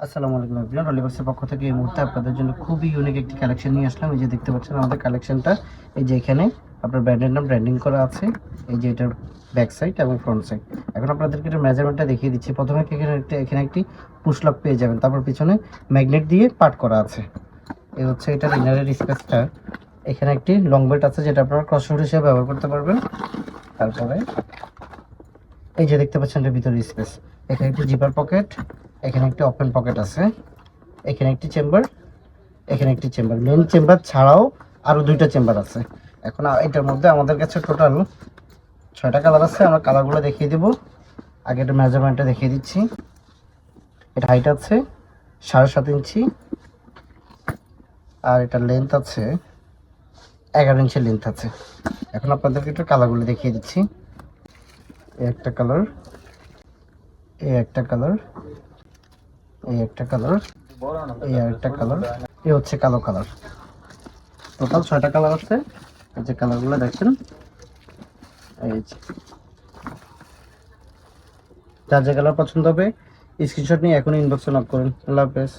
আসসালামু আলাইকুম এভরিওয়ান, রলিবক্সের পক্ষ থেকে এই মুহূর্তে আপনাদের জন্য খুবই ইউনিক একটি কালেকশন নিয়ে আসলাম। এই যে দেখতে পাচ্ছেন আমাদের কালেকশনটা, এই যে এখানে আপনার ব্র্যান্ডের নাম ব্র্যান্ডিং করা আছে, এই যে এটার ব্যাক সাইড এবং ফ্রন্ট সাইড। এখন আপনাদেরকে এটা মেজারমেন্টটা দেখিয়ে দিচ্ছি। প্রথমে এখানে একটি পুশ লক পেয়ে যাবেন, তারপর পিছনে ম্যাগনেট দিয়ে পার্ট করা আছে। এই হচ্ছে এটার ইনারের স্পেসটা। এখানে একটি লং বেল্ট আছে যেটা আপনারা ক্রসওভার হিসেবে ব্যবহার করতে পারবেন। তারপরে এই যে দেখতে পাচ্ছেন এর ভিতরে স্পেস, এখানে একটি জিপার পকেট, এখানে একটি ওপেন পকেট আছে, এখানে একটি চেম্বার, এখানে একটি চেম্বার। মেন চেম্বার ছাড়াও আরও দুইটা চেম্বার আছে। এখন এটার মধ্যে আমাদের কাছে টোটাল 6টা কালার আছে। আমরা কালারগুলো দেখিয়ে দেবো। আগে এটা মেজারমেন্টটা দেখিয়ে দিচ্ছি। এটা হাইট আছে 7.5 ইঞ্চি, আর এটা লেন্থ আছে 11 ইঞ্চি লেন্থ আছে। এখন আপনাদেরকে একটু কালারগুলো দেখিয়ে দিচ্ছি। এই একটা কালার, এই একটা কালার, এই একটা কালার, এই আরেকটা কালার, এই হচ্ছে কালো কালার। টোটাল 6টা কালার আছে। এই যে কালারগুলো দেখছেন, এই যে যার যে কালার পছন্দ হবে স্ক্রিনশট নিয়ে এখন ইনবক্সে নক করুন। আল্লাহ হাফেজ।